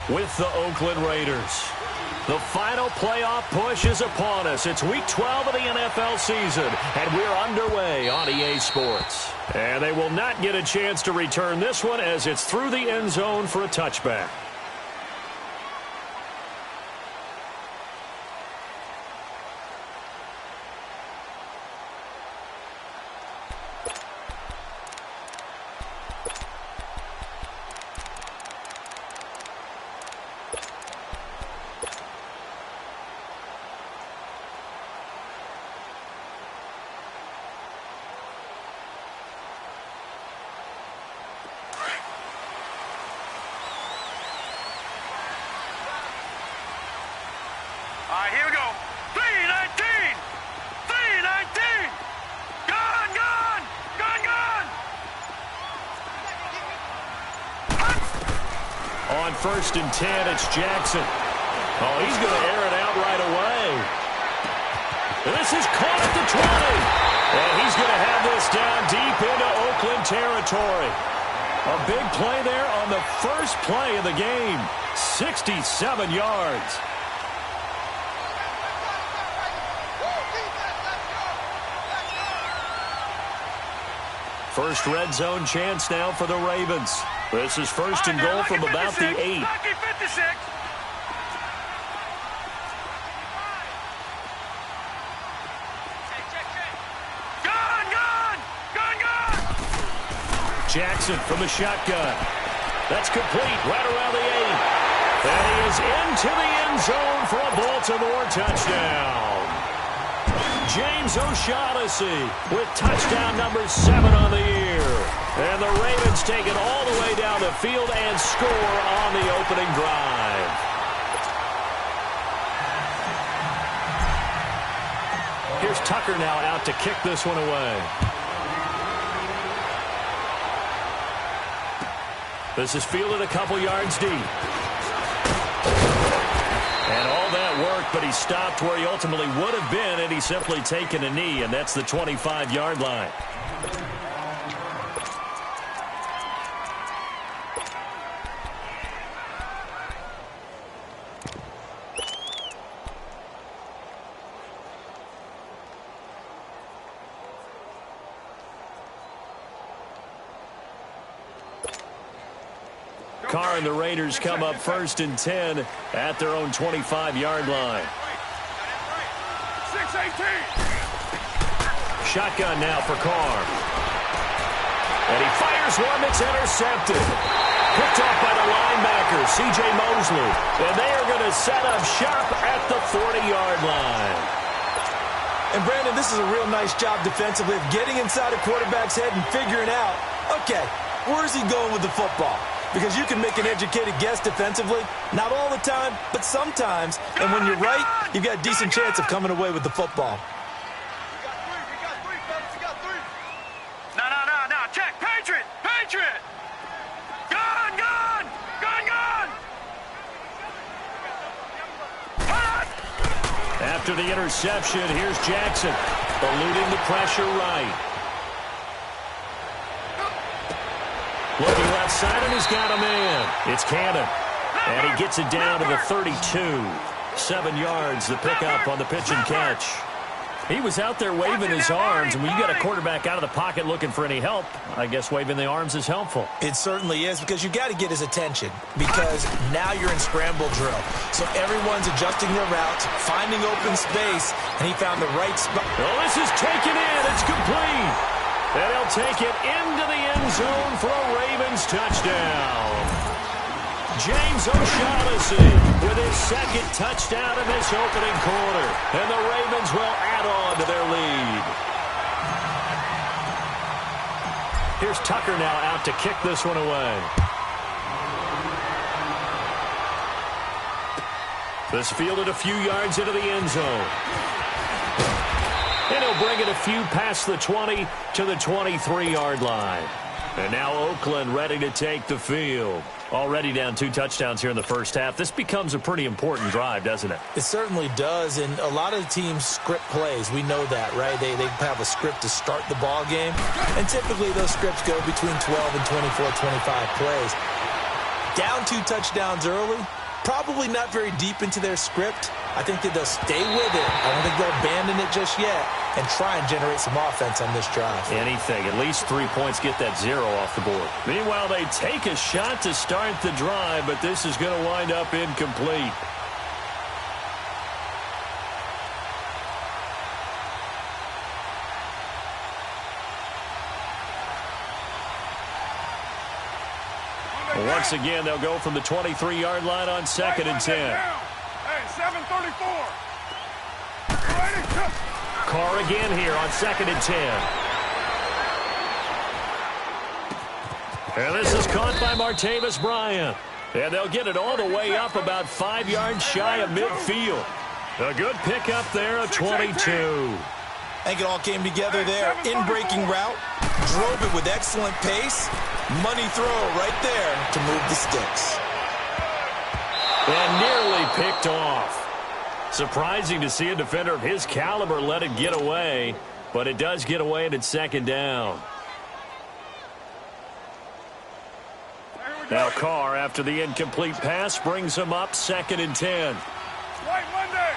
with the Oakland Raiders. The final playoff push is upon us. It's Week 12 of the NFL season, and we're underway on EA Sports. And they will not get a chance to return this one as it's through the end zone for a touchback. Here we go. 319! 319! Gone, gone! Gone, gone! On 1st and 10, it's Jackson. Oh, he's going to air it out right away. This is caught at the 20. And he's going to have this down deep into Oakland territory. A big play there on the first play of the game. 67 yards. First red zone chance now for the Ravens. This is first and goal from about the 8. Lucky 56. Gone, gone! Gone, gone! Jackson from the shotgun. That's complete right around the 8. And he is into the end zone for a Baltimore touchdown. James O'Shaughnessy with touchdown number 7 on the year. And the Ravens take it all the way down the field and score on the opening drive. Here's Tucker now out to kick this one away. This is fielded a couple yards deep. And all that work, but he stopped where he ultimately would have been had he simply taken a knee, and that's the 25-yard line. Carr and the Raiders come up 1st and 10 at their own 25-yard line. 618. Shotgun now for Carr. And he fires one that's intercepted. Picked off by the linebacker, C.J. Mosley. And they are going to set up shop at the 40-yard line. And, Brandon, this is a real nice job defensively of getting inside a quarterback's head and figuring out, okay, where's he going with the football? Because you can make an educated guess defensively. Not all the time, but sometimes. And when you're right, you've got a decent chance of coming away with the football. No. Check. Patriot. Patriot. Gone, gone. Gone, gone. After the interception, here's Jackson. Eluding the pressure right. Looking left side, and he's got a man. It's Cannon. And he gets it down to the 32. 7 yards, the pickup on the pitch and catch. He was out there waving his arms, and when you got a quarterback out of the pocket looking for any help, I guess waving the arms is helpful. It certainly is, because you got to get his attention, because now you're in scramble drill. So everyone's adjusting their routes, finding open space, and he found the right spot. Well, this is taken in. It's complete. And he'll take it into the end zone for a Ravens touchdown. James O'Shaughnessy with his second touchdown in this opening quarter. And the Ravens will add on to their lead. Here's Tucker now out to kick this one away. This fielded a few yards into the end zone. And he'll bring it a few past the 20 to the 23-yard line. And now Oakland ready to take the field. Already down 2 touchdowns here in the first half. This becomes a pretty important drive, doesn't it? It certainly does, and a lot of teams script plays. We know that, right? They have a script to start the ball game, and typically those scripts go between 12 and 24, 25 plays. Down 2 touchdowns early, probably not very deep into their script. I think that they'll stay with it. I don't think they'll abandon it just yet and try and generate some offense on this drive. Anything. At least 3 points, get that 0 off the board. Meanwhile, they take a shot to start the drive, but this is going to wind up incomplete. Once again, they'll go from the 23-yard line on 2nd and 10. Hey, 7:34. Carr again here on 2nd and 10. And this is caught by Martavis Bryant. And they'll get it all the way up about 5 yards shy of midfield. A good pickup there, a 22. I think it all came together there. In-breaking route, drove it with excellent pace. Money throw right there to move the sticks. And nearly picked off. Surprising to see a defender of his caliber let it get away, but it does get away and it's 2nd down. Now Carr, after the incomplete pass, brings him up 2nd and 10. White Monday.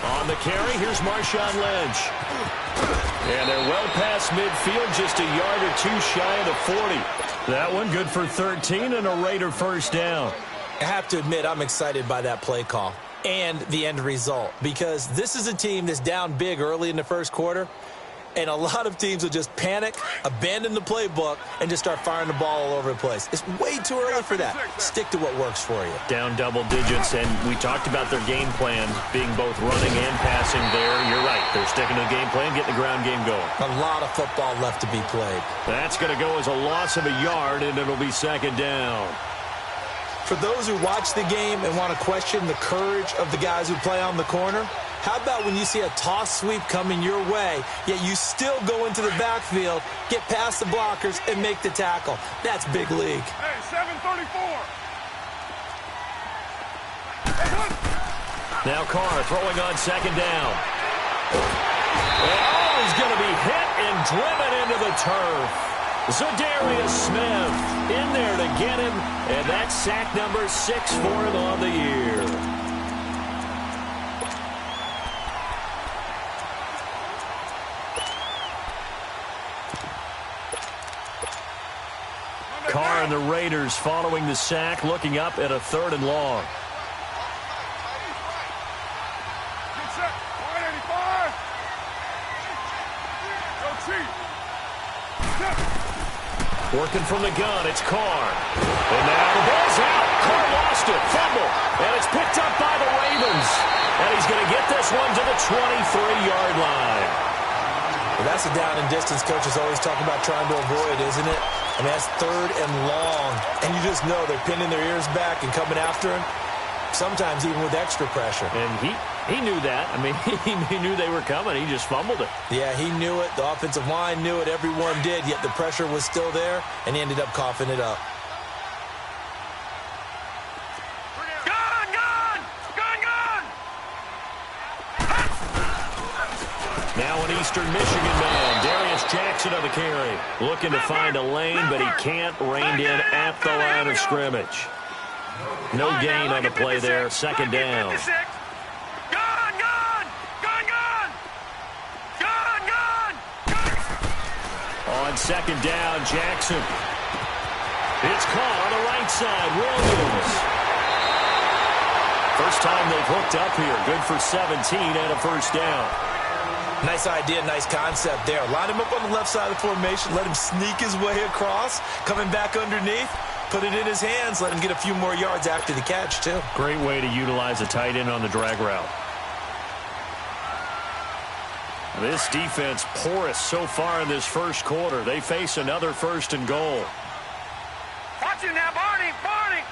On the carry, here's Marshawn Lynch. And they're well past midfield, just a yard or 2 shy of the 40. That one good for 13 and a Raider first down. I have to admit, I'm excited by that play call and the end result, because this is a team that's down big early in the first quarter, and a lot of teams will just panic, abandon the playbook, and just start firing the ball all over the place. It's way too early for that. Stick to what works for you. Down double digits, and we talked about their game plan being both running and passing there. You're right. They're sticking to the game plan, getting the ground game going. A lot of football left to be played. That's going to go as a loss of a yard, and it'll be 2nd down. For those who watch the game and want to question the courage of the guys who play on the corner, how about when you see a toss sweep coming your way, yet you still go into the backfield, get past the blockers, and make the tackle? That's big league. Hey, 7:34. Now Carr throwing on 2nd down. Oh, he's going to be hit and driven into the turf. Za'Darius Smith in there to get him, and that's sack number 6 for him on the year. Carr and the Raiders following the sack, looking up at a 3rd and long. Get set. 185. Go Chief. Working from the gun, it's Carr. And now the ball's out. Carr lost it. Fumble. And it's picked up by the Ravens. And he's going to get this one to the 23-yard line. Well, that's a down and distance coaches always talk about trying to avoid, isn't it? I mean, that's 3rd and long. And you just know they're pinning their ears back and coming after him, sometimes even with extra pressure. And he knew that. I mean, he knew they were coming. He just fumbled it. Yeah, he knew it. The offensive line knew it. Everyone did, yet the pressure was still there, and he ended up coughing it up. Gun, gun! Gun, gun! Now an Eastern Michigan man, Darius Jackson on the carry. Looking to find a lane, but he can't. Reined in at the line of scrimmage. No gain on the play there. 2nd down. Gun, gun! Gun, gun! Gun, gun! On 2nd down, Jackson. It's caught on the right side. Williams. First time they've hooked up here. Good for 17 and a first down. Nice idea, nice concept there. Line him up on the left side of the formation. Let him sneak his way across. Coming back underneath. Put it in his hands. Let him get a few more yards after the catch, too. Great way to utilize a tight end on the drag route. This defense porous so far in this first quarter. They face another 1st and goal. Watch it now, Barney! Barney!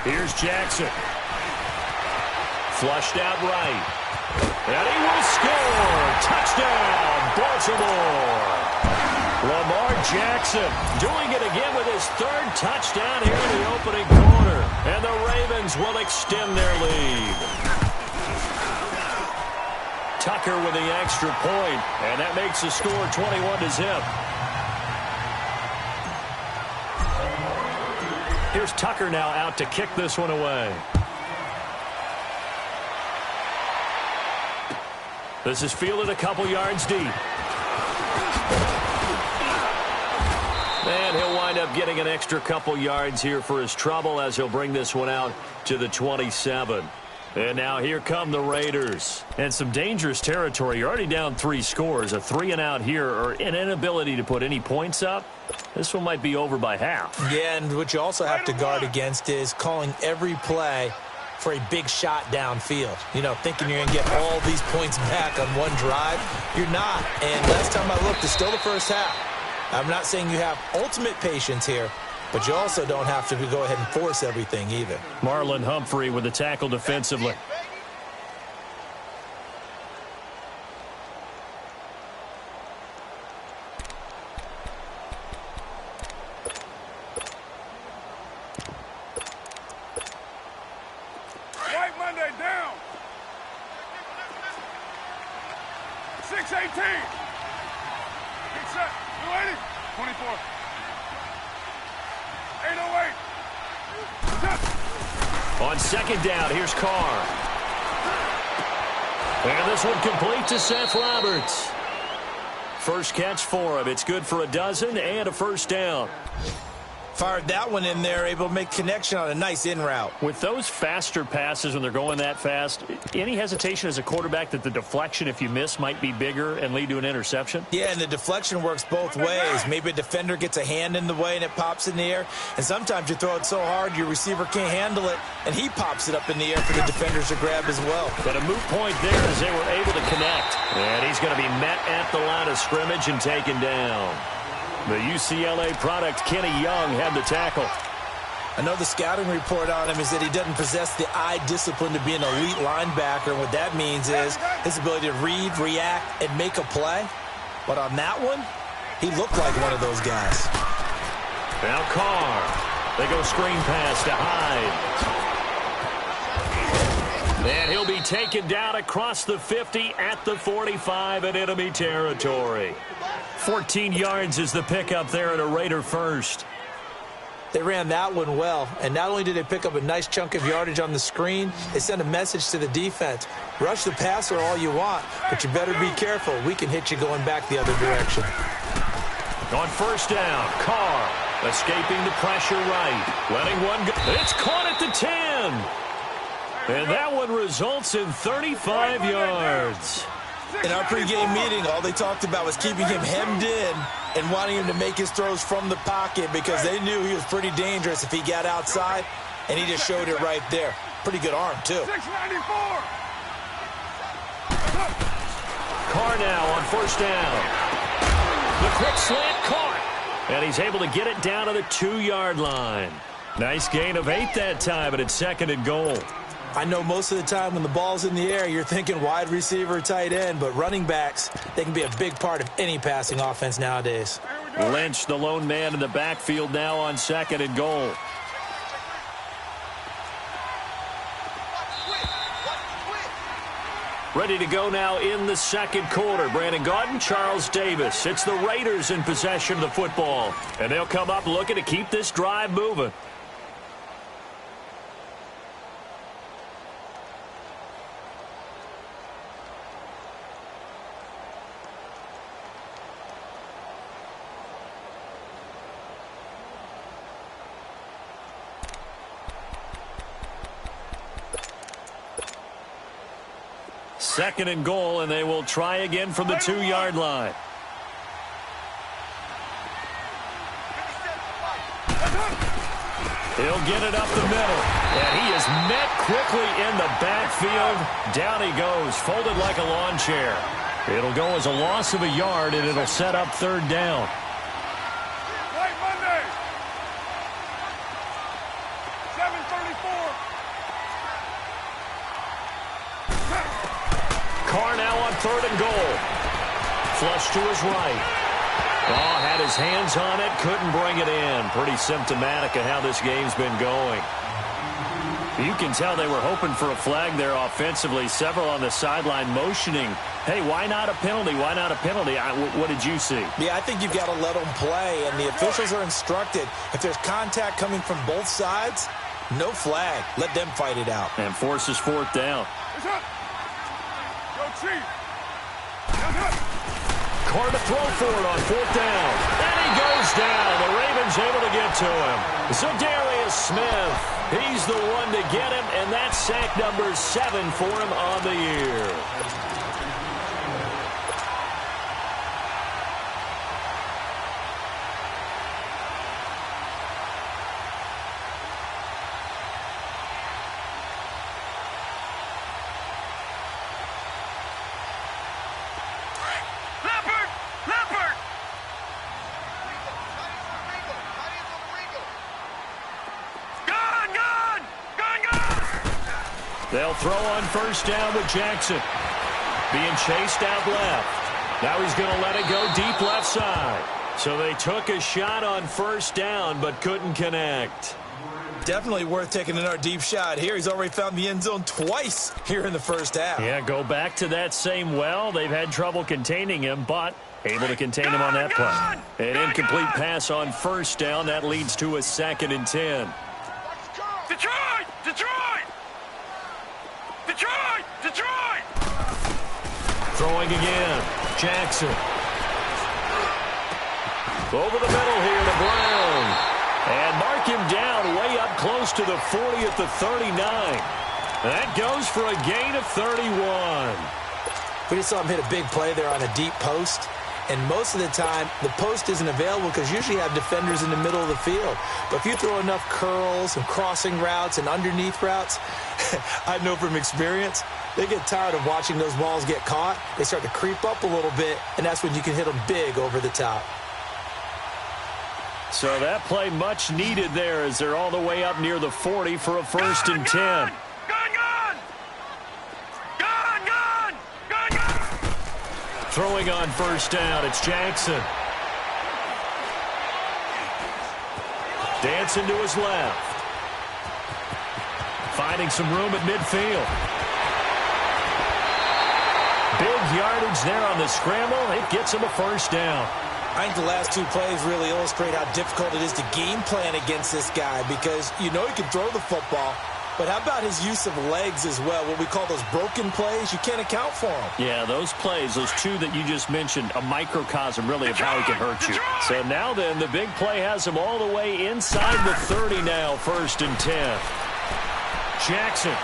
Here's Jackson. Flushed out right. And he will score. Touchdown, Baltimore. Lamar Jackson doing it again with his 3rd touchdown here in the opening quarter. And the Ravens will extend their lead. Tucker with the extra point, and that makes the score 21-0. Here's Tucker now out to kick this one away. This is fielded a couple yards deep. And he'll wind up getting an extra couple yards here for his trouble as he'll bring this one out to the 27. And now here come the Raiders. And some dangerous territory. You're already down 3 scores. A 3-and-out here or an inability to put any points up. This one might be over by half. Yeah, and what you also have to guard against is calling every play for a big shot downfield. You know, thinking you're going to get all these points back on one drive. You're not. And last time I looked, it's still the first half. I'm not saying you have ultimate patience here, but you also don't have to go ahead and force everything either. Marlon Humphrey with the tackle defensively. White Monday down. 6-18. Get set. 280. 24. 808. On second down, here's Carr. And this one complete to Seth Roberts. First catch for him. It's good for a dozen and a first down. Fired that one in there, able to make connection on a nice in route. With those faster passes when they're going that fast, any hesitation as a quarterback that the deflection, if you miss, might be bigger and lead to an interception? Yeah, and the deflection works both ways. Maybe a defender gets a hand in the way and it pops in the air. And sometimes you throw it so hard your receiver can't handle it, and he pops it up in the air for the defenders to grab as well. But a moot point there as they were able to connect. And he's going to be met at the line of scrimmage and taken down. The UCLA product, Kenny Young, had the tackle. I know the scouting report on him is that he doesn't possess the eye discipline to be an elite linebacker. And what that means is his ability to read, react, and make a play. But on that one, he looked like one of those guys. Now Carr. They go screen pass to Hyde. And he'll be taken down across the 50 at the 45 in enemy territory. 14 yards is the pickup there at a Raider first. They ran that one well, and not only did they pick up a nice chunk of yardage on the screen, they sent a message to the defense. Rush the passer all you want, but you better be careful. We can hit you going back the other direction. On first down, Carr escaping the pressure right. Letting one go. It's caught at the 10. And that one results in 35 yards. In our pregame meeting, all they talked about was keeping him hemmed in and wanting him to make his throws from the pocket because they knew he was pretty dangerous if he got outside, and he just showed it right there. Pretty good arm, too. 694. Carr now on first down. The quick slant caught. And he's able to get it down to the 2-yard line. Nice gain of 8 that time, but it's second and goal. I know most of the time when the ball's in the air, you're thinking wide receiver, tight end, but running backs, they can be a big part of any passing offense nowadays. Lynch, the lone man in the backfield now on second and goal. Ready to go now in the second quarter. Brandon Gaudin, Charles Davis. It's the Raiders in possession of the football. And they'll come up looking to keep this drive moving. Second and goal, and they will try again from the 2-yard line. He'll get it up the middle, and he is met quickly in the backfield. Down he goes, folded like a lawn chair. It'll go as a loss of a yard, and it'll set up third down. White Monday. 7:34. Carr now on third and goal. Flush to his right. Oh, had his hands on it, couldn't bring it in. Pretty symptomatic of how this game's been going. You can tell they were hoping for a flag there offensively. Several on the sideline motioning, hey, why not a penalty? Why not a penalty? What did you see? Yeah, I think you've got to let them play, and the officials are instructed. If there's contact coming from both sides, no flag. Let them fight it out. And forces 4th down. Carr to throw for it on 4th down. And he goes down. The Ravens able to get to him. Za'Darius Smith. He's the one to get him, and that's sack number 7 for him on the year. They'll throw on 1st down with Jackson. Being chased out left. Now he's going to let it go deep left side. So they took a shot on 1st down but couldn't connect. Definitely worth taking another deep shot here. He's already found the end zone twice here in the 1st half. Yeah, go back to that same well. They've had trouble containing him, but able to contain him on that play. An incomplete pass on 1st down. That leads to a 2nd and 10. Detroit! Detroit! Detroit! Detroit! Throwing again. Jackson. Over the middle here to Brown. And mark him down way up close to the 40 at the 39. That goes for a gain of 31. We just saw him hit a big play there on a deep post. And most of the time, the post isn't available because usually you have defenders in the middle of the field. But if you throw enough curls and crossing routes and underneath routes, I know from experience, they get tired of watching those balls get caught. They start to creep up a little bit, and that's when you can hit them big over the top. So that play much needed there as they're all the way up near the 40 for a 1st and 10. Throwing on 1st down, it's Jackson. Dancing to his left. Finding some room at midfield. Big yardage there on the scramble. It gets him a 1st down. I think the last 2 plays really illustrate how difficult it is to game plan against this guy because you know he can throw the football, but how about his use of legs as well? What we call those broken plays, you can't account for them. Yeah, those plays, those 2 that you just mentioned, a microcosm really of how he can hurt you. So now then, the big play has him all the way inside the 30 now, 1st and 10. Jackson.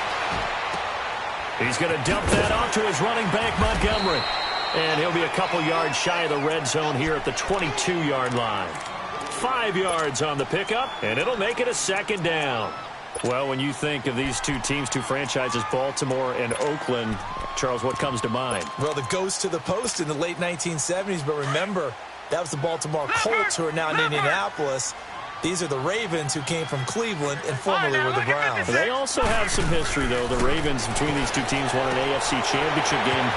He's going to dump that off to his running back, Montgomery. And he'll be a couple yards shy of the red zone here at the 22-yard line. 5 yards on the pickup, and it'll make it a 2nd down. Well, when you think of these 2 teams, 2 franchises, Baltimore and Oakland, Charles, what comes to mind? Well, the ghost to the post in the late 1970s, but remember, that was the Baltimore Colts who are now in Indianapolis. These are the Ravens who came from Cleveland and formerly were the Browns. They also have some history, though. The Ravens, between these 2 teams, won an AFC championship game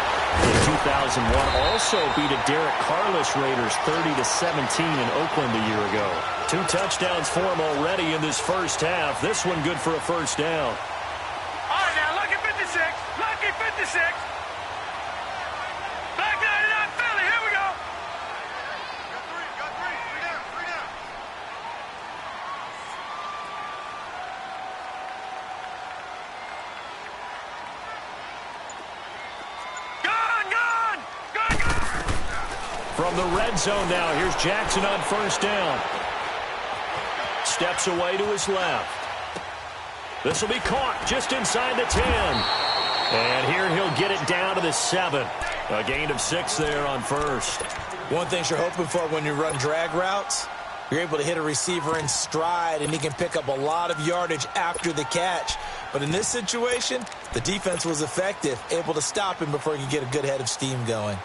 in 2001. Also beat a Derek Carless Raiders 30-17 in Oakland a year ago. 2 touchdowns for him already in this 1st half. This one good for a 1st down. All right, now, lucky 56. Lucky 56. Back 99, Philly. Here we go. Got three. Three down. From the red zone now, here's Jackson on 1st down. Steps away to his left. This will be caught just inside the 10. And here he'll get it down to the 7. A gain of 6 there on 1st. One thing you're hoping for when you run drag routes, you're able to hit a receiver in stride, and he can pick up a lot of yardage after the catch. But in this situation, the defense was effective, able to stop him before he could get a good head of steam going.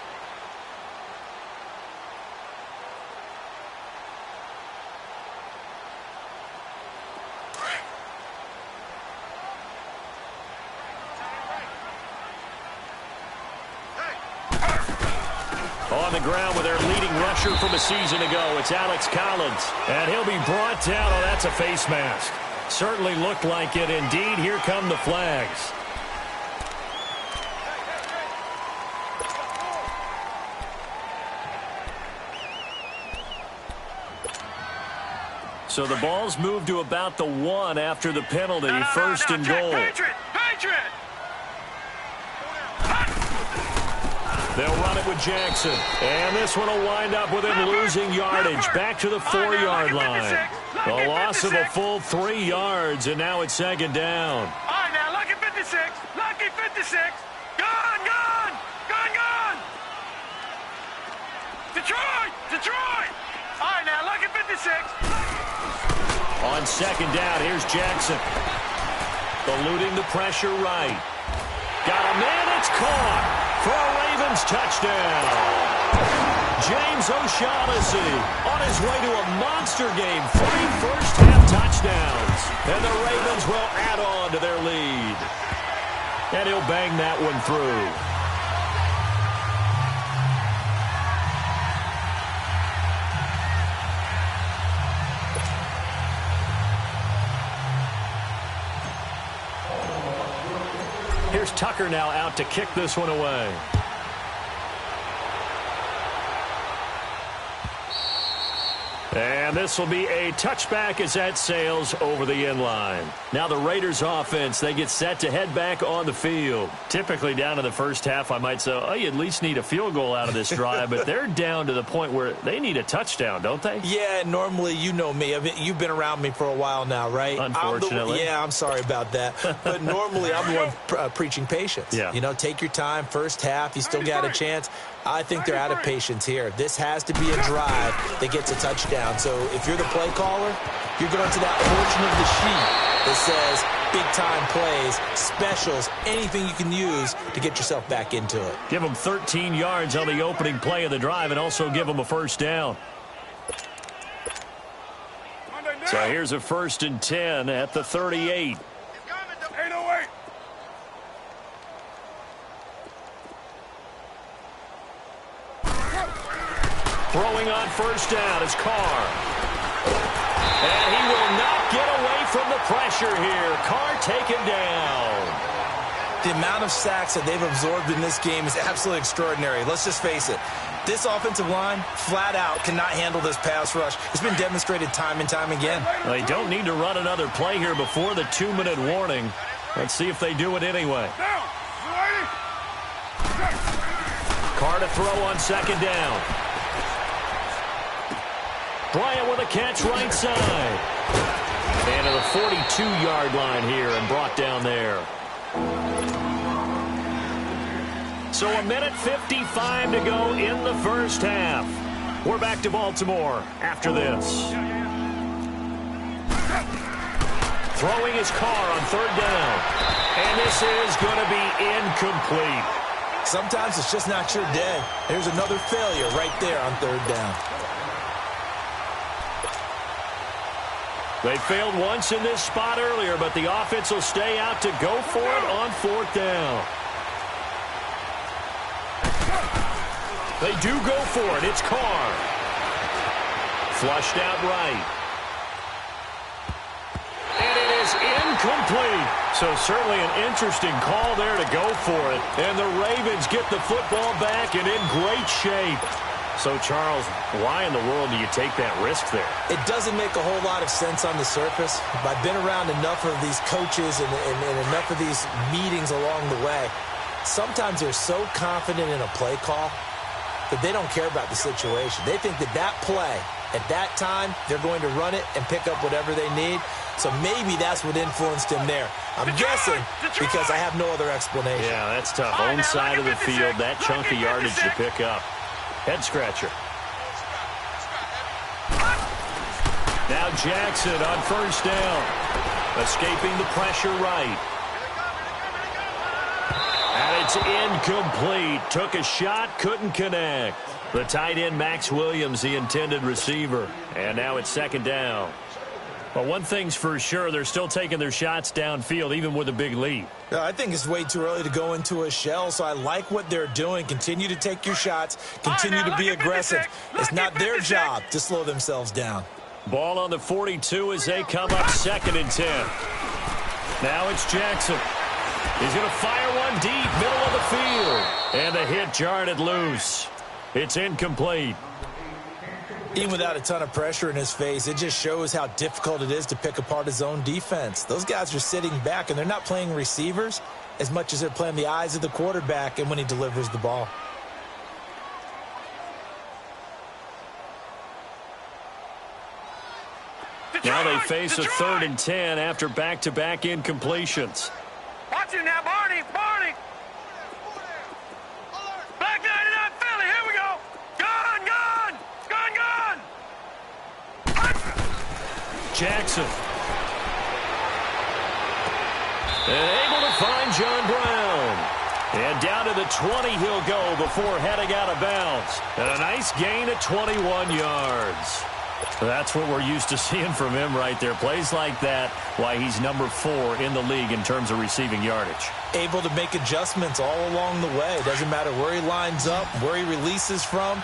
On the ground with their leading rusher from a season ago, it's Alex Collins. And he'll be brought down. Oh, that's a face mask. Certainly looked like it. Indeed, here come the flags. So the ball's moved to about the 1 after the penalty. First and goal. Patriot! They'll run it with Jackson. And this one will wind up with him losing yardage. Back to the 4-yard line. A loss of a full 3 yards, and now it's second down. All right, now, lucky 56. Lucky 56. Gone! Detroit! All right, now, lucky 56. On second down, here's Jackson. Eluding the pressure right. Got a man, it's caught for a Ravens touchdown. James O'Shaughnessy on his way to a monster game. 3 first-half touchdowns. And the Ravens will add on to their lead. And he'll bang that one through. Here's Tucker now out to kick this one away. And this will be a touchback as that sails over the end line. Now the Raiders offense, they get set to head back on the field. Typically down to the first half, I might say, oh, you at least need a field goal out of this drive, but they're down to the point where they need a touchdown, don't they? Yeah, normally, you know me. You've been around me for a while now, right? Unfortunately. I'm sorry about that. But normally, I'm the one preaching patience. Yeah. You know, take your time, first half, you still got a chance. I think they're out of patience here. This has to be a drive that gets a touchdown. So if you're the play caller, you're going to that portion of the sheet that says big-time plays, specials, anything you can use to get yourself back into it. Give them 13 yards on the opening play of the drive and also give them a first down. So here's a 1st and 10 at the 38. Throwing on first down is Carr. And he will not get away from the pressure here. Carr taken down. The amount of sacks that they've absorbed in this game is absolutely extraordinary. Let's just face it. This offensive line, flat out, cannot handle this pass rush. It's been demonstrated time and time again. They don't need to run another play here before the 2-minute warning. Let's see if they do it anyway. Carr to throw on second down. Bryant with a catch right side. And to the 42-yard line here and brought down there. So 1:55 to go in the first half. We're back to Baltimore after this. Throwing his Carr on third down. And this is going to be incomplete. Sometimes it's just not your day. There's another failure right there on third down. They failed once in this spot earlier, but the offense will stay out to go for it on fourth down. They do go for it. It's Carr. Flushed out right. And it is incomplete. So certainly an interesting call there to go for it. And the Ravens get the football back and in great shape. So, Charles, why in the world do you take that risk there? It doesn't make a whole lot of sense on the surface. But I've been around enough of these coaches and enough of these meetings along the way. Sometimes they're so confident in a play call that they don't care about the situation. They think that that play, at that time, they're going to run it and pick up whatever they need. So maybe that's what influenced him there. I'm guessing because I have no other explanation. Yeah, that's tough. Own side of the field, that chunk of yardage to pick up. Head scratcher. Now Jackson on first down. Escaping the pressure right. And it's incomplete. Took a shot, couldn't connect. The tight end, Max Williams, the intended receiver. And now it's second down. Well, one thing's for sure, they're still taking their shots downfield, even with a big lead. I think it's way too early to go into a shell, so I like what they're doing. Continue to take your shots. Continue to be aggressive. It's not their job to slow themselves down. Ball on the 42 as they come up 2nd and 10. Now it's Jackson. He's going to fire one deep, middle of the field. And the hit jarred it loose. It's incomplete. Even without a ton of pressure in his face, it just shows how difficult it is to pick apart his own defense. Those guys are sitting back, and they're not playing receivers as much as they're playing the eyes of the quarterback and when he delivers the ball. Now they face a 3rd and 10 after back-to-back incompletions. Watch it now, Barney. Barney. Black 99 Philly. Here we go. Gun, gun. Gun, gun. Jackson. And able to find John Brown. And down to the 20 he'll go before heading out of bounds. And a nice gain at 21 yards. That's what we're used to seeing from him right there. Plays like that, why he's number 4 in the league in terms of receiving yardage. Able to make adjustments all along the way. Doesn't matter where he lines up, where he releases from.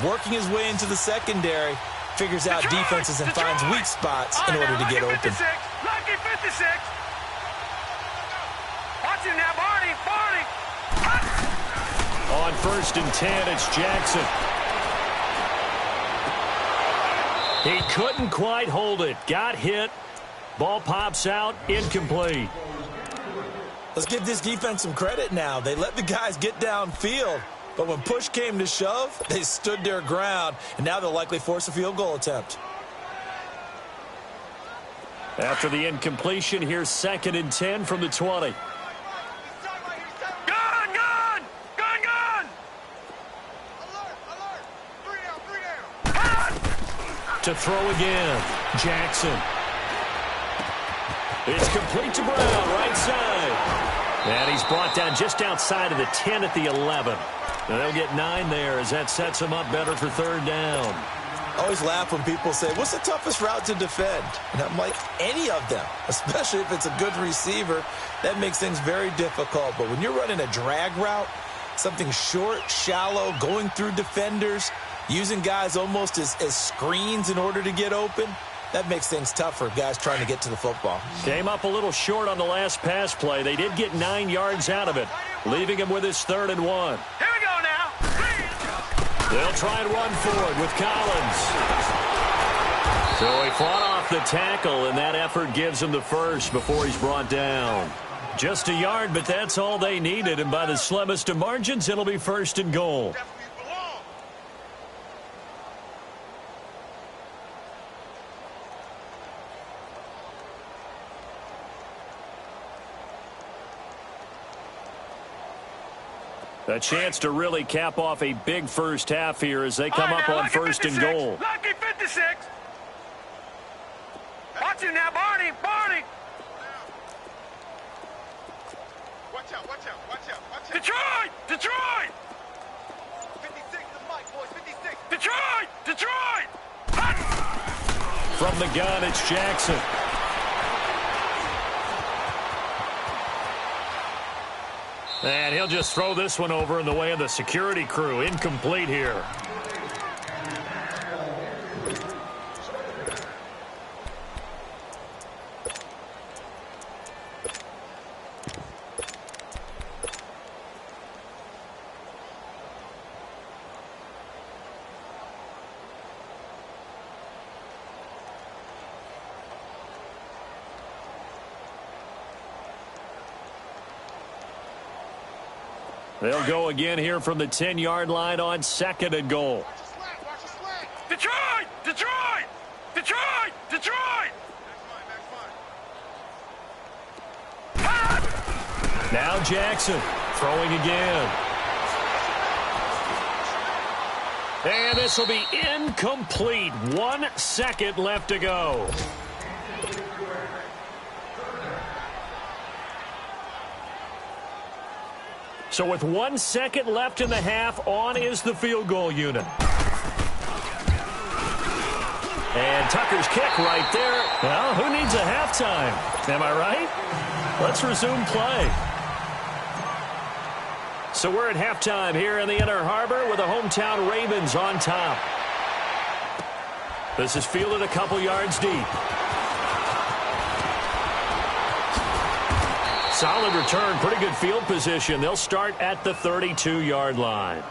Working his way into the secondary, figures out defenses and finds weak spots in order to get open. Lucky 56. Watch it now, Barney. Barney. On 1st and 10, it's Jackson. He couldn't quite hold it. Got hit. Ball pops out. Incomplete. Let's give this defense some credit now. They let the guys get downfield. But when push came to shove, they stood their ground. And now they'll likely force a field goal attempt. After the incompletion, here's 2nd and 10 from the 20. Gun, gun. Gun, gun. To throw again, Jackson. It's complete to Brown, right side. And he's brought down just outside of the 10 at the 11. And they'll get 9 there as that sets him up better for 3rd down. I always laugh when people say, what's the toughest route to defend? And I'm like, any of them, especially if it's a good receiver. That makes things very difficult. But when you're running a drag route, something short, shallow, going through defenders, using guys almost as screens in order to get open, that makes things tough for guys trying to get to the football. Came up a little short on the last pass play. They did get 9 yards out of it, leaving him with his 3rd and 1. Here we go now. They'll try and run for it with Collins. So he fought off the tackle, and that effort gives him the first before he's brought down. Just a yard, but that's all they needed, and by the slimmest of margins, it'll be 1st and goal. A chance to really cap off a big first half here as they come up on 1st and goal. Lucky 56. Watch it now, Barney. Barney. Watch out, watch out, watch out, watch out. Detroit! Detroit! 56 the mic, boys, 56. Detroit! Detroit! From the gun, it's Jackson. And he'll just throw this one over in the way of the security crew. Incomplete here. They'll go again here from the 10-yard line on 2nd and goal. Detroit! Detroit! Detroit! Detroit! Now Jackson throwing again. And this will be incomplete. 1 second left to go. So with 1 second left in the half, on is the field goal unit. And Tucker's kick right there. Well, who needs a halftime? Am I right? Let's resume play. So we're at halftime here in the Inner Harbor with the hometown Ravens on top. This is fielded a couple yards deep. Solid return, pretty good field position. They'll start at the 32-yard line.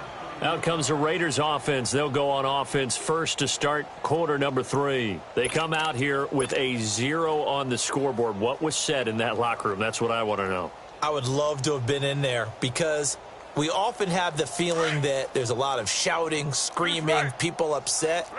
Out comes the Raiders offense. They'll go on offense first to start quarter number 3. They come out here with a 0 on the scoreboard. What was said in that locker room? That's what I want to know. I would love to have been in there because we often have the feeling that there's a lot of shouting, screaming, people upset.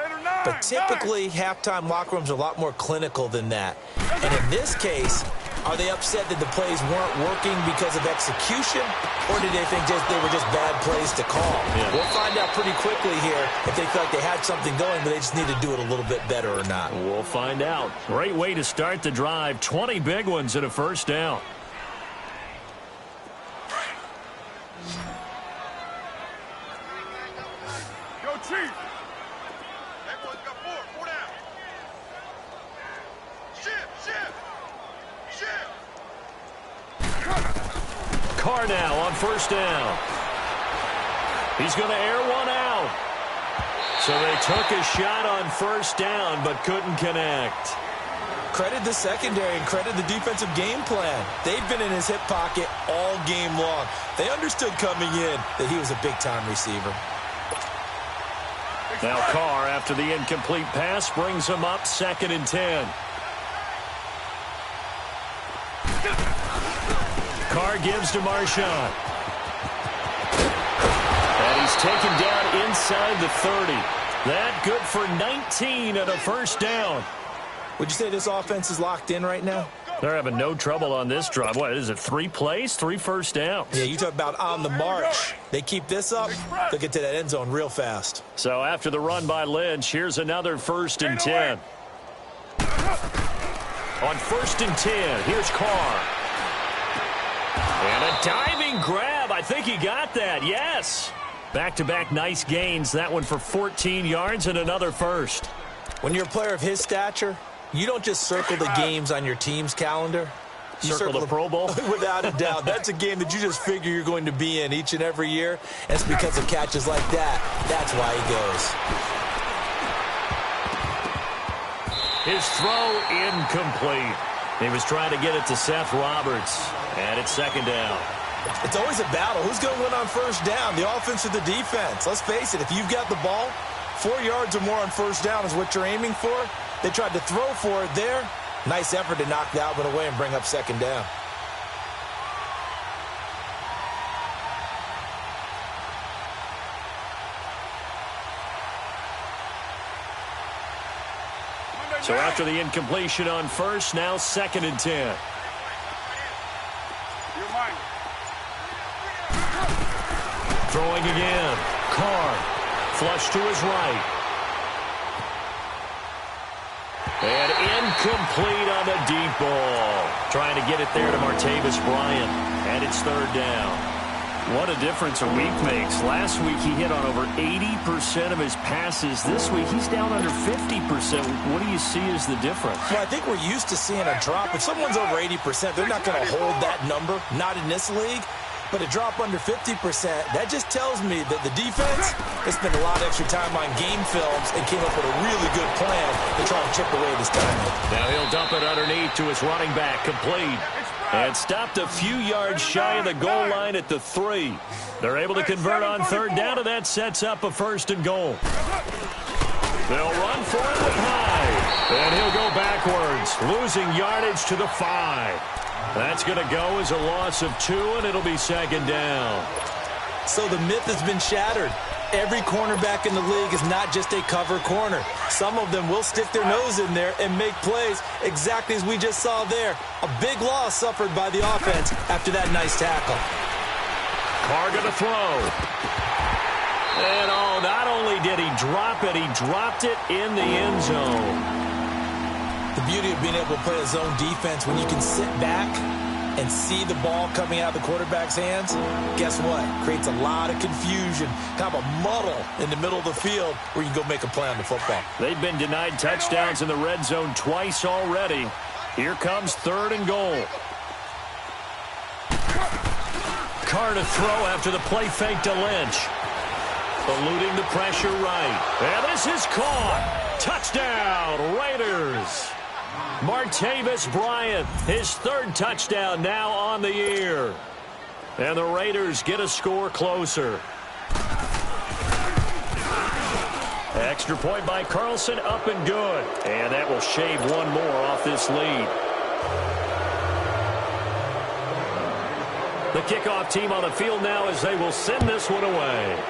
But typically, halftime locker rooms are a lot more clinical than that. And in this case, are they upset that the plays weren't working because of execution, or did they think they were just bad plays to call? Yeah. We'll find out pretty quickly here if they feel like they had something going, but they just need to do it a little bit better or not. We'll find out. Great way to start the drive. 20 big ones and a first down. Yo, Chief. Everyone's got 4 down. Shift. Carr now on first down. He's going to air one out. So they took a shot on first down but couldn't connect. Credit the secondary and credit the defensive game plan. They've been in his hip pocket all game long. They understood coming in that he was a big-time receiver. Now Carr, after the incomplete pass, brings him up 2nd and 10. Carr gives to Marshawn. And he's taken down inside the 30. That good for 19 and a first down. Would you say this offense is locked in right now? They're having no trouble on this drive. What is it, 3 plays, 3 first downs? Yeah, you talk about on the march. They keep this up, they'll get to that end zone real fast. So after the run by Lynch, here's another 1st and 10. On 1st and 10, here's Carr. And a diving grab. I think he got that. Yes. Back-to-back nice gains. That one for 14 yards and another first. When you're a player of his stature, you don't just circle the games on your team's calendar. You circle the Pro Bowl? Without a doubt. That's a game that you just figure you're going to be in each and every year. And it's because of catches like that. That's why he goes. His throw incomplete. He was trying to get it to Seth Roberts. And it's 2nd down. It's always a battle. Who's going to win on first down, the offense or the defense? Let's face it, if you've got the ball, 4 yards or more on first down is what you're aiming for. They tried to throw for it there. Nice effort to knock that one away and bring up 2nd down. So after the incompletion on first, now 2nd and 10. Throwing again. Carr. Flush to his right. And incomplete on the deep ball. Trying to get it there to Martavis Bryant. And it's 3rd down. What a difference a week makes. Last week he hit on over 80% of his passes. This week he's down under 50%. What do you see as the difference? Well, I think we're used to seeing a drop. If someone's over 80%, they're not going to hold that number. Not in this league. But a drop under 50%, that just tells me that the defense has spent a lot of extra time on game films and came up with a really good plan to try and chip away this time. Now he'll dump it underneath to his running back, complete. And stopped a few yards shy of the goal line at the 3. They're able to convert on 3rd down, and that sets up a 1st and goal. They'll run for it with Hyde. And he'll go backwards, losing yardage to the 5. That's going to go as a loss of 2, and it'll be 2nd down. So the myth has been shattered. Every cornerback in the league is not just a cover corner. Some of them will stick their nose in there and make plays exactly as we just saw there. A big loss suffered by the offense after that nice tackle. Carr going to throw. And not only did he drop it, he dropped it in the end zone. The beauty of being able to play a zone defense when you can sit back and see the ball coming out of the quarterback's hands, guess what? Creates a lot of confusion, kind of a muddle in the middle of the field where you can go make a play on the football. They've been denied touchdowns in the red zone twice already. Here comes 3rd and goal. Carr to throw after the play fake to Lynch. Eluding the pressure right. And this is caught. Touchdown, Raiders. Martavis Bryant, his third touchdown now on the year. And the Raiders get a score closer. Extra point by Carlson, up and good. And that will shave one more off this lead. The kickoff team on the field now as they will send this one away.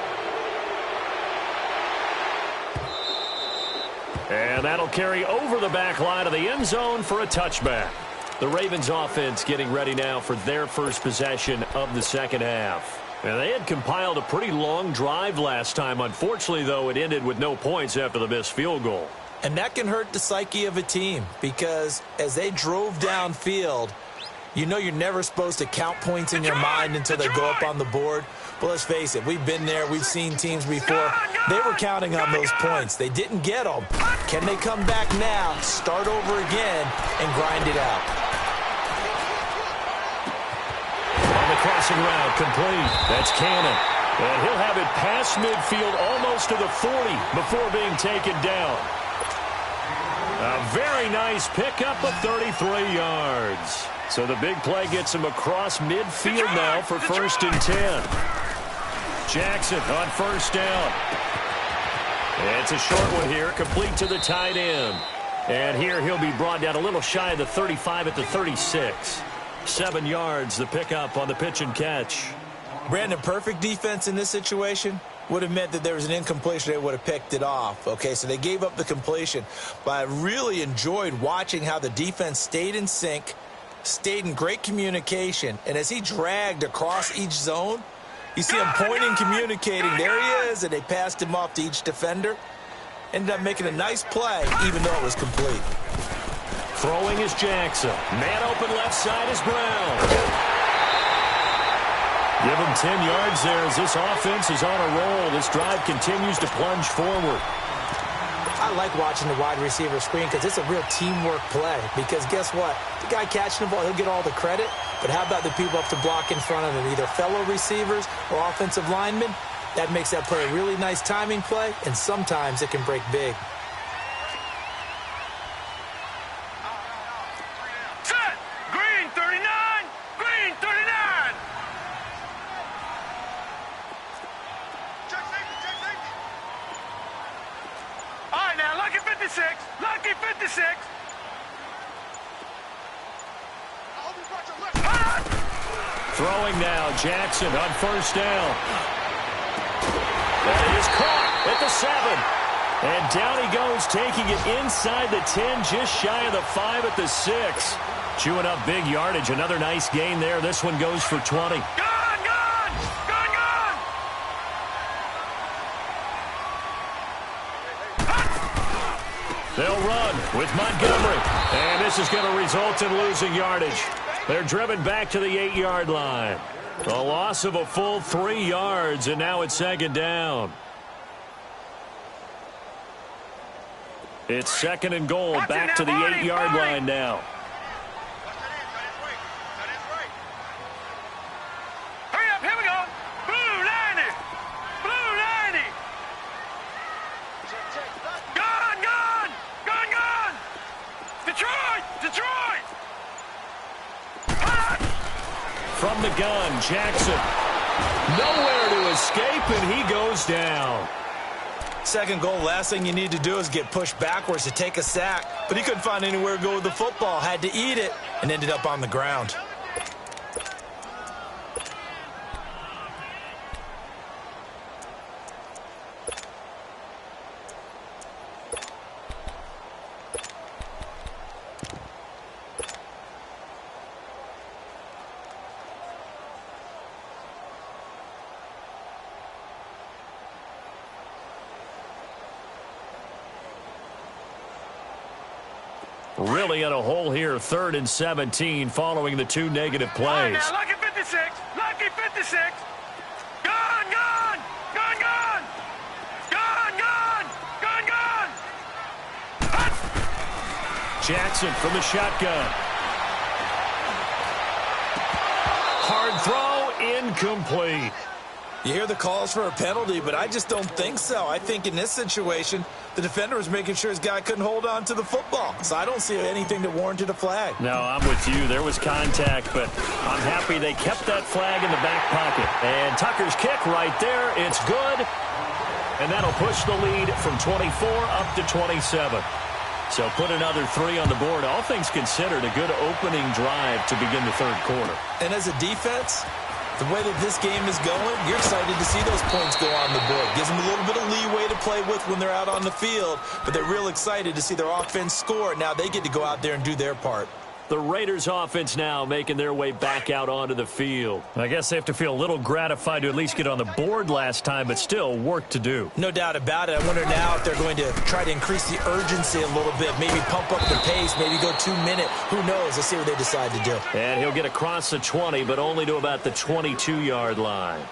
And that'll carry over the back line of the end zone for a touchback. The Ravens offense getting ready now for their first possession of the second half. And they had compiled a pretty long drive last time. Unfortunately, though, it ended with no points after the missed field goal. And that can hurt the psyche of a team because as they drove downfield, you know you're never supposed to count points in your mind until they go up on the board. But let's face it, we've been there. We've seen teams before. They were counting on those points. They didn't get them. Can they come back now, start over again, and grind it out? On the crossing route, complete. That's Cannon. And he'll have it past midfield almost to the 40 before being taken down. A very nice pickup of 33 yards. So the big play gets him across midfield now for first and 10. Jackson on first down. It's a short one here, complete to the tight end. And here he'll be brought down a little shy of the 35 at the 36. 7 yards, the pickup on the pitch and catch. Brandon, perfect defense in this situation would have meant that there was an incompletion. They would have picked it off. Okay, so they gave up the completion. But I really enjoyed watching how the defense stayed in sync, stayed in great communication, and as he dragged across each zone, you see him pointing, communicating. There he is, and they passed him off to each defender. Ended up making a nice play, even though it was complete. Throwing is Jackson. Man open left side is Brown. Give him 10 yards there as this offense is on a roll. This drive continues to plunge forward. I like watching the wide receiver screen because it's a real teamwork play. Because guess what? The guy catching the ball, he'll get all the credit. But how about the people up to block in front of him, either fellow receivers or offensive linemen? That makes that play a really nice timing play, and sometimes it can break big. Set! Green 39! Green 39! Check safety! All right, now, lucky 56! Lucky 56! Throwing now, Jackson on first down. That is caught at the 7. And down he goes, taking it inside the 10, just shy of the 5 at the 6. Chewing up big yardage. Another nice gain there. This one goes for 20. Gone! Gone! Gone! Gone! They'll run with Montgomery. And this is going to result in losing yardage. They're driven back to the 8-yard line. A loss of a full 3 yards, and now it's second down. It's second and goal, back to the 8-yard line now. Hurry up, here we go. Blue 90. Blue 90. Gone, gone. Gone, gone. Detroit, Detroit. From the gun, Jackson. Nowhere to escape, and he goes down. Second goal, last thing you need to do is get pushed backwards to take a sack. But he couldn't find anywhere to go with the football. Had to eat it and ended up on the ground. Really in a hole here, 3rd and 17, following the 2 negative plays. Now, lucky 56. Lucky 56. Gone, gone. Gone, gone. Gone, gone. Gone, gone. Jackson from the shotgun. Hard throw, incomplete. You hear the calls for a penalty, but I just don't think so. I think in this situation, the defender was making sure his guy couldn't hold on to the football. So I don't see anything that warranted a flag. No, I'm with you. There was contact, but I'm happy they kept that flag in the back pocket. And Tucker's kick right there. It's good. And that'll push the lead from 24 up to 27. So put another 3 on the board. All things considered, a good opening drive to begin the third quarter. And as a defense, the way that this game is going, you're excited to see those points go on the board. Gives them a little bit of leeway to play with when they're out on the field, but they're real excited to see their offense score. Now they get to go out there and do their part. The Raiders offense now making their way back out onto the field. I guess they have to feel a little gratified to at least get on the board last time, but still work to do. No doubt about it. I wonder now if they're going to try to increase the urgency a little bit, maybe pump up the pace, maybe go 2-minute. Who knows? Let's see what they decide to do. And he'll get across the 20, but only to about the 22-yard line.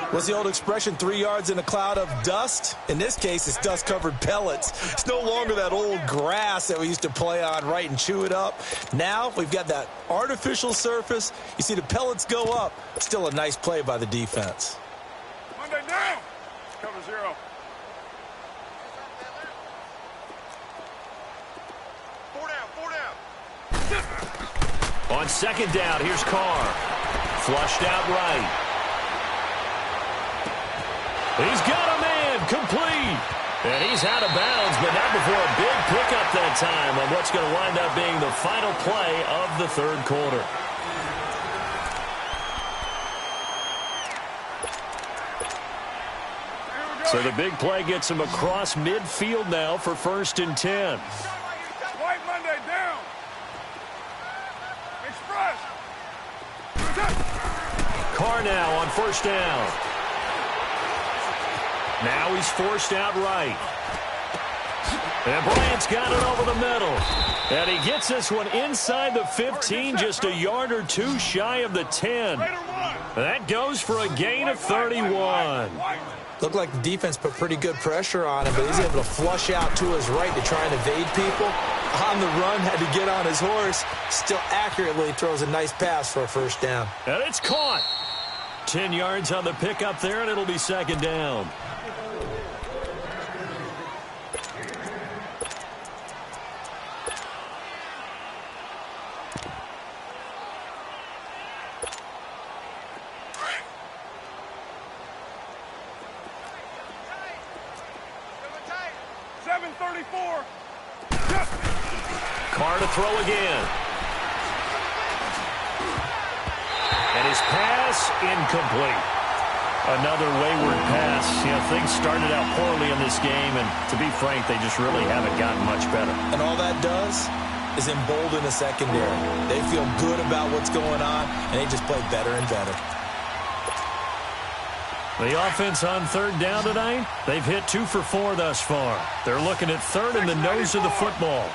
What's the old expression, 3 yards in a cloud of dust? In this case, it's dust-covered pellets. It's no longer that old grass that we used to play on, right, and chew it up. Now we've got that artificial surface. You see the pellets go up. Still a nice play by the defense. Monday down. Cover 0. 4 down, 4 down. On second down, here's Carr. Flushed out right. He's got a man, complete. And he's out of bounds, but not before a big pickup that time on what's going to wind up being the final play of the third quarter. So the big play gets him across midfield now for 1st and 10. White Monday down. Express. Carr now on 1st down. Now he's forced out right. And Bryant's got it over the middle. And he gets this one inside the 15, just a yard or 2 shy of the 10. That goes for a gain of 31. Looked like the defense put pretty good pressure on him, but he's able to flush out to his right to try and evade people. On the run, had to get on his horse. Still accurately throws a nice pass for a 1st down. And it's caught. 10 yards on the pickup there, and it'll be 2nd down. Carr to throw again. And his pass incomplete. Another wayward pass. You know, things started out poorly in this game, and to be frank, they just really haven't gotten much better. And all that does is embolden the secondary. They feel good about what's going on, and they just play better and better. The offense on 3rd down tonight, they've hit 2 for 4 thus far. They're looking at 3rd in the nose of the football.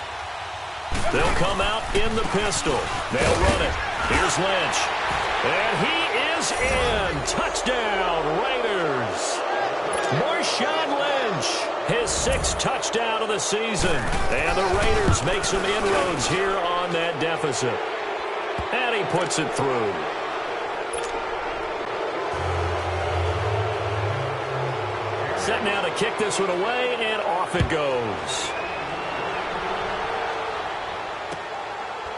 They'll come out in the pistol. They'll run it. Here's Lynch. And he is in. Touchdown, Raiders. Marshawn Lynch, his 6th touchdown of the season. And the Raiders make some inroads here on that deficit. And he puts it through. Set now to kick this one away, and off it goes.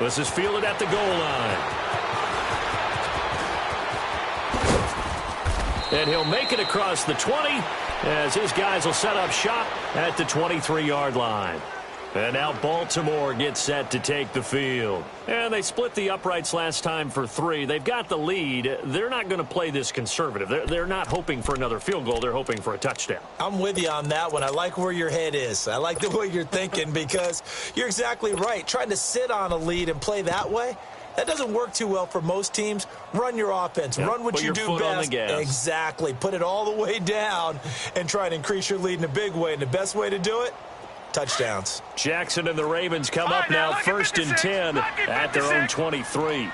This is fielded at the goal line. And he'll make it across the 20 as his guys will set up shop at the 23-yard line. And now Baltimore gets set to take the field. And they split the uprights last time for 3. They've got the lead. They're not going to play this conservative. They're not hoping for another field goal. They're hoping for a touchdown. I'm with you on that one. I like where your head is. I like the way you're thinking because you're exactly right. Trying to sit on a lead and play that way, that doesn't work too well for most teams. Run your offense. Yep. Run what you do best. On the gas. Exactly. Put it all the way down and try and increase your lead in a big way. And the best way to do it, touchdowns. Jackson and the Ravens come up now 1st and 10 at their own 23.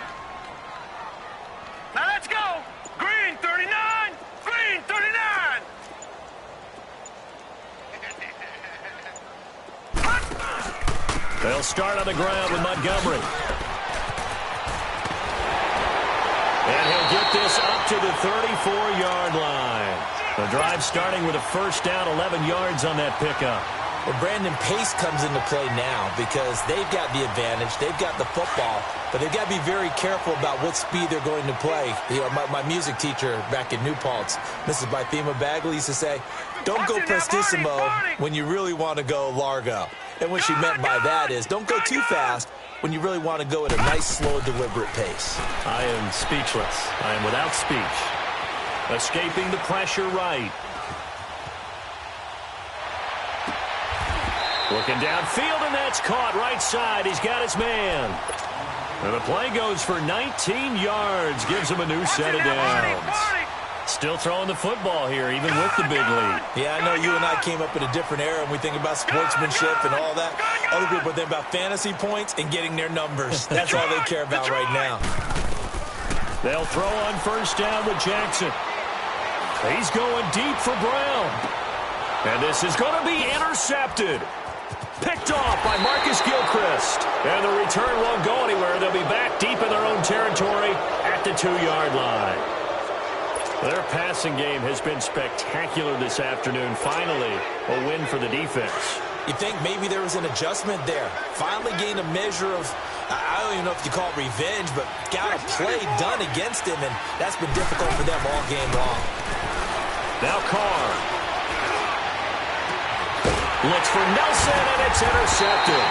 Now let's go. Green 39. Green 39. They'll start on the ground with Montgomery. And he'll get get this up to the 34-yard line. The drive starting with a first down, 11 yards on that pickup. Well, Brandon, pace comes into play now because they've got the advantage. They've got the football, but they've got to be very careful about what speed they're going to play. You know, my music teacher back in New Paltz, Mrs. Bythema Bagley, used to say, don't go prestissimo when you really want to go largo. And what she meant by that is don't go too fast when you really want to go at a nice, slow, deliberate pace. I am speechless. I am without speech. Escaping the pressure right. Looking downfield, and that's caught right side. He's got his man. And the play goes for 19 yards. Gives him a new set of downs. Still throwing the football here, even with the big lead. Yeah, I know you and I came up in a different era, and we think about sportsmanship and all that. Other people think about fantasy points and getting their numbers. That's all they care about right now. They'll throw on first down with Jackson. He's going deep for Brown. And this is going to be intercepted. Picked off by Marcus Gilchrist. And the return won't go anywhere. They'll be back deep in their own territory at the 2-yard line. Their passing game has been spectacular this afternoon. Finally, a win for the defense. You think maybe there was an adjustment there. Finally gained a measure of, I don't even know if you call it revenge, but got a play done against him, and that's been difficult for them all game long. Now Carr. Looks for Nelson, and it's intercepted.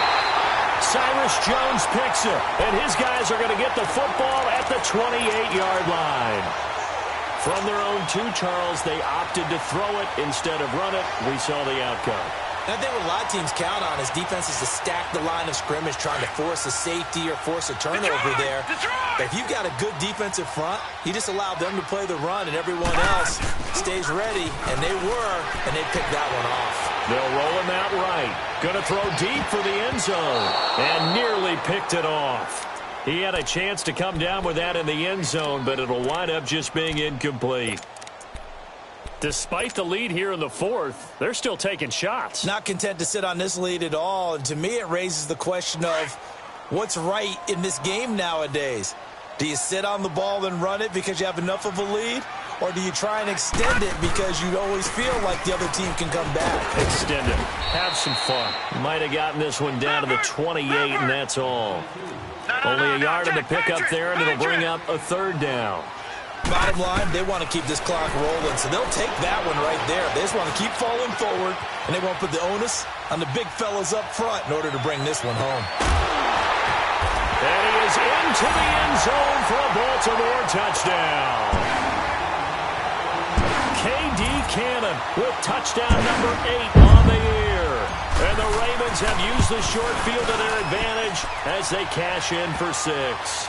Cyrus Jones picks it, and his guys are going to get the football at the 28-yard line. From their own 2, Charles, they opted to throw it instead of run it. We saw the outcome. And I think what a lot of teams count on is defenses to stack the line of scrimmage, trying to force a safety or force a turnover there. But if you've got a good defensive front, you just allow them to play the run, and everyone else stays ready, and they were, and they picked that one off. They'll roll him out right. Going to throw deep for the end zone, and nearly picked it off. He had a chance to come down with that in the end zone, but it'll wind up just being incomplete. Despite the lead here in the 4th, they're still taking shots. Not content to sit on this lead at all, and to me it raises the question of what's right in this game nowadays. Do you sit on the ball and run it because you have enough of a lead? Or do you try and extend it because you always feel like the other team can come back? Extend it. Have some fun. Might have gotten this one down to the 28, and that's all. Only a yard in the pickup there, and it'll bring up a 3rd down. Bottom line, they want to keep this clock rolling, so they'll take that one right there. They just want to keep falling forward, and they won't put the onus on the big fellas up front in order to bring this one home. And he is into the end zone for a Baltimore touchdown. K.D. Cannon with touchdown number 8 on the year. And the Ravens have used the short field to their advantage as they cash in for 6.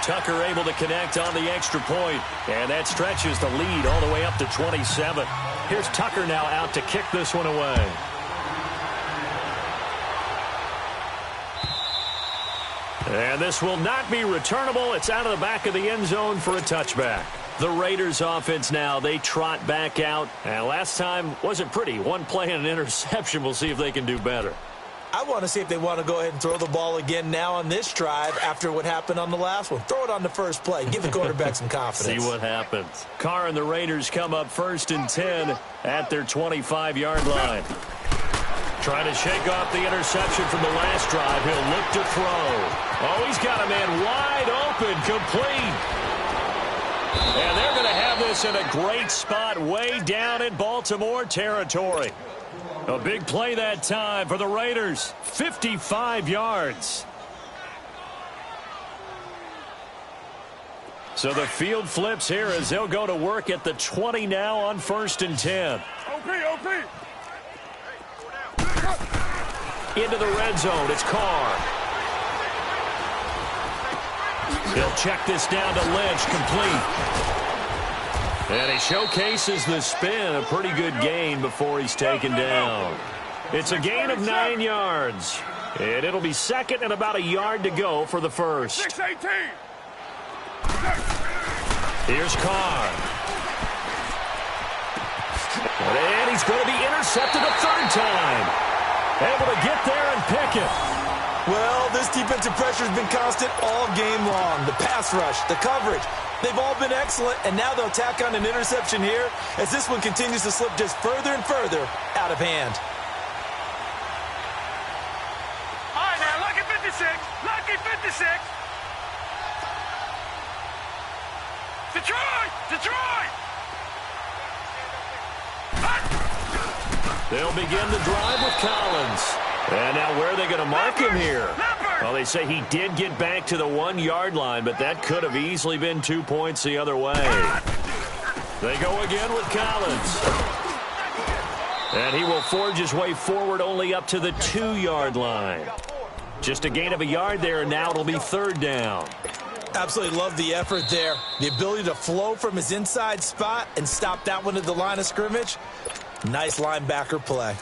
Tucker able to connect on the extra point, and that stretches the lead all the way up to 27. Here's Tucker now out to kick this one away. And this will not be returnable. It's out of the back of the end zone for a touchback. The Raiders offense now, they trot back out. And last time wasn't pretty. One play and an interception. We'll see if they can do better. I want to see if they want to go ahead and throw the ball again now on this drive after what happened on the last one. Throw it on the first play. Give the quarterback some confidence. See what happens. Carr and the Raiders come up 1st and 10 at their 25-yard line. Trying to shake off the interception from the last drive. He'll look to throw. Oh, he's got a man wide open, complete. And they're going to have this in a great spot way down in Baltimore territory. A big play that time for the Raiders. 55 yards. So the field flips here as they'll go to work at the 20 now on 1st and 10. OP. Into the red zone. It's Carr. He'll check this down to Lynch. Complete. And he showcases the spin. A pretty good gain before he's taken down. It's a gain of 9 yards. And it'll be 2nd and about a yard to go for the first. 6-18. Here's Carr. And he's going to be intercepted a 3rd time. Able to get there and pick it. Well, this defensive pressure has been constant all game long. The pass rush, the coverage. They've all been excellent, and now they'll tack on an interception here as this one continues to slip just further and further out of hand. All right, now, lucky 56. Lucky 56. Detroit! Detroit! They'll begin the drive with Collins. And now where are they going to mark him here? Well, they say he did get back to the 1-yard line, but that could have easily been 2 points the other way. They go again with Collins. And he will forge his way forward only up to the 2-yard line. Just a gain of a yard there, and now it'll be 3rd down. Absolutely love the effort there. The ability to flow from his inside spot and stop that one at the line of scrimmage. Nice linebacker play.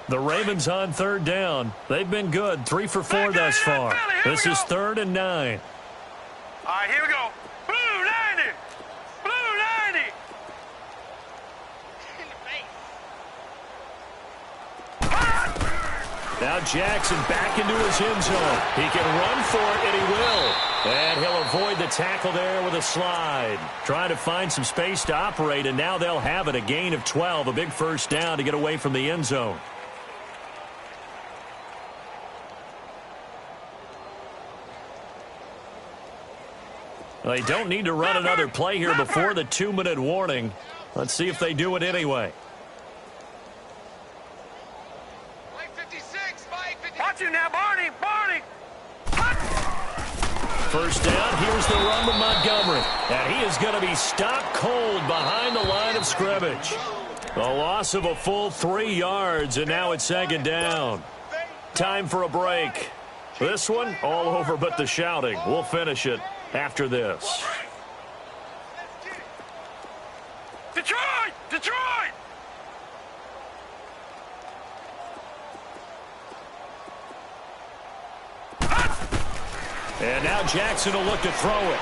The Ravens on 3rd down. They've been good, 3 for 4 thus far. This is 3rd and 9. All right, here we go. Blue 90. Blue 90. Now Jackson back into his end zone. He can run for it, and he will. And he'll avoid the tackle there with a slide. Trying to find some space to operate, and now they'll have it. A gain of 12, a big 1st down to get away from the end zone. They don't need to run another play here before the 2-minute warning. Let's see if they do it anyway. Mike 56, Mike 56. Watch you now, Barney, Barney. 1st down, here's the run with Montgomery. And he is going to be stopped cold behind the line of scrimmage. The loss of a full 3 yards, and now it's 2nd down. Time for a break. This one, all over but the shouting. We'll finish it after this. Detroit! Detroit! And now Jackson will look to throw it.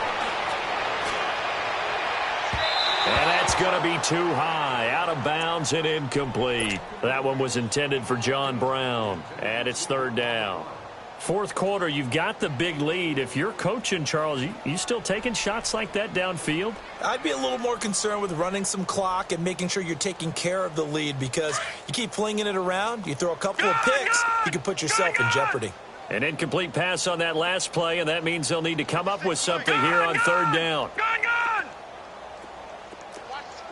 And that's going to be too high, out of bounds and incomplete. That one was intended for John Brown, and it's 3rd down. 4th quarter, you've got the big lead. If you're coaching, Charles, you still taking shots like that downfield? I'd be a little more concerned with running some clock and making sure you're taking care of the lead, because you keep flinging it around, you throw a couple of picks, you can put yourself in jeopardy. An incomplete pass on that last play, and that means they'll need to come up with something here on 3rd down. Gun!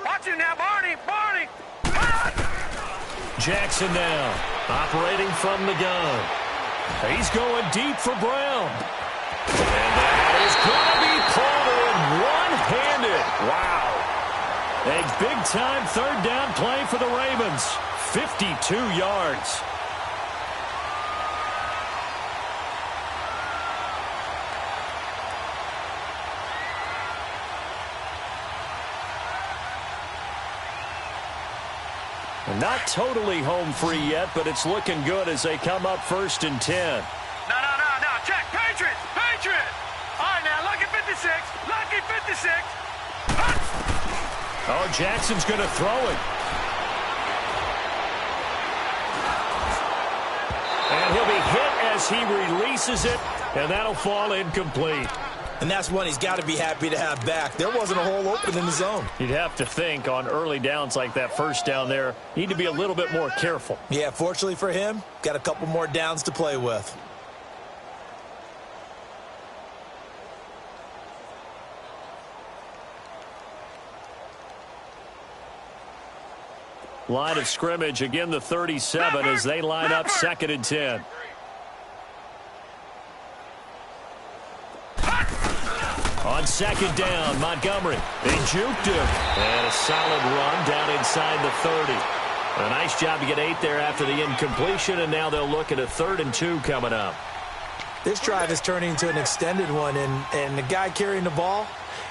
Watch you now, Barney, Barney. Jackson now, operating from the gun. He's going deep for Brown. And that is going to be pulled in one-handed. Wow. A big-time 3rd down play for the Ravens. 52 yards. Not totally home free yet, but it's looking good as they come up 1st and 10. No. Check. Patriots. All right, now, lucky 56. Lucky 56. Oh, Jackson's going to throw it. And he'll be hit as he releases it, and that'll fall incomplete. And that's one he's got to be happy to have back. There wasn't a hole open in the zone. You'd have to think on early downs like that 1st down there, need to be a little bit more careful. Yeah, fortunately for him, got a couple more downs to play with. Line of scrimmage, again the 37 as they line up 2nd and 10. On 2nd down, Montgomery. They juked him. And a solid run down inside the 30. A nice job to get 8 there after the incompletion, and now they'll look at a 3rd and 2 coming up. This drive is turning into an extended one, and the guy carrying the ball,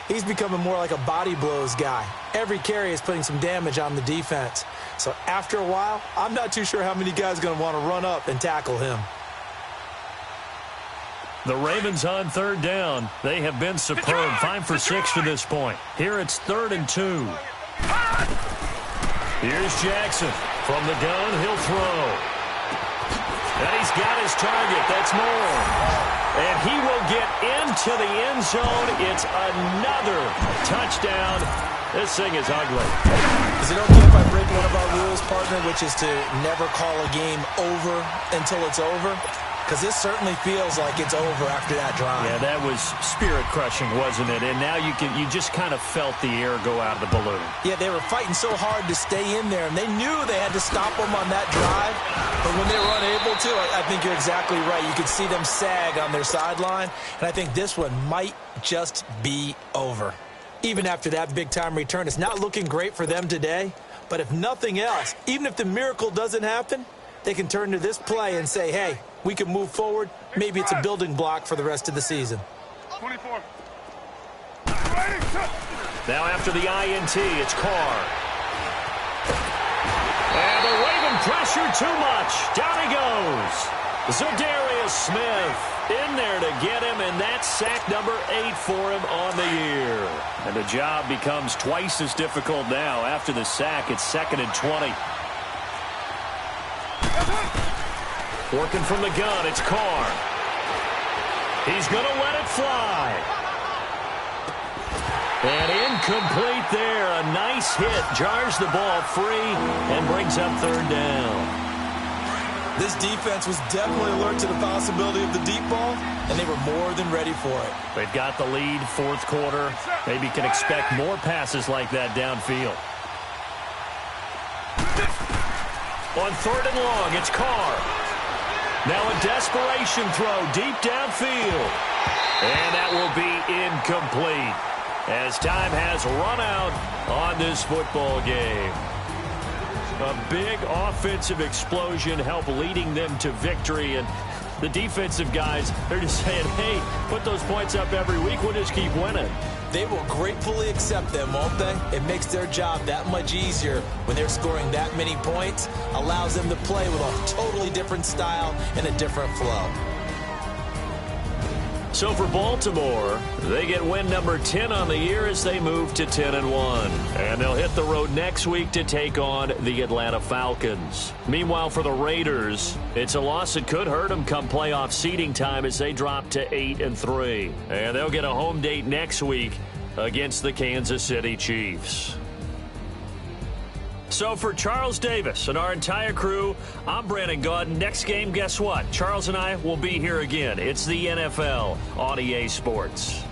he's becoming more like a body blows guy. Every carry is putting some damage on the defense. So after a while, I'm not too sure how many guys are going to want to run up and tackle him. The Ravens on third down. They have been superb. 5 for 6 to this point. Here it's 3rd and 2. Here's Jackson. From the gun, he'll throw. And he's got his target. That's Moore. And he will get into the end zone. It's another touchdown. This thing is ugly. Is it okay if I break one of our rules, partner, which is to never call a game over until it's over? Because this certainly feels like it's over after that drive. Yeah, that was spirit-crushing, wasn't it? And now you just kind of felt the air go out of the balloon. Yeah, they were fighting so hard to stay in there, and they knew they had to stop them on that drive. But when they were unable to, I think you're exactly right. You could see them sag on their sideline, and I think this one might just be over. Even after that big-time return, it's not looking great for them today. But if nothing else, even if the miracle doesn't happen, they can turn to this play and say, hey, we can move forward. Maybe it's a building block for the rest of the season. 24. Now after the INT, it's Carr. And the Raven pressure too much. Down he goes. Za'Darius Smith in there to get him, and that's sack number 8 for him on the year. And the job becomes twice as difficult now. After the sack, it's 2nd and 20. Working from the gun, it's Carr. He's going to let it fly. And incomplete there. A nice hit. Jars the ball free and brings up 3rd down. This defense was definitely alert to the possibility of the deep ball, and they were more than ready for it. They've got the lead, 4th quarter. Maybe can expect more passes like that downfield. On 3rd and long, it's Carr. Now a desperation throw deep downfield. And that will be incomplete as time has run out on this football game. A big offensive explosion helped leading them to victory. And the defensive guys, they're just saying, hey, put those points up every week. We'll just keep winning. They will gratefully accept them, won't they? It makes their job that much easier when they're scoring that many points. Allows them to play with a totally different style and a different flow. So for Baltimore, they get win number 10 on the year as they move to 10-1. And they'll hit the road next week to take on the Atlanta Falcons. Meanwhile, for the Raiders, it's a loss that could hurt them come playoff seeding time as they drop to 8-3. And they'll get a home date next week against the Kansas City Chiefs. So for Charles Davis and our entire crew, I'm Brandon Gaudin. Next game, guess what? Charles and I will be here again. It's the NFL on EA Sports.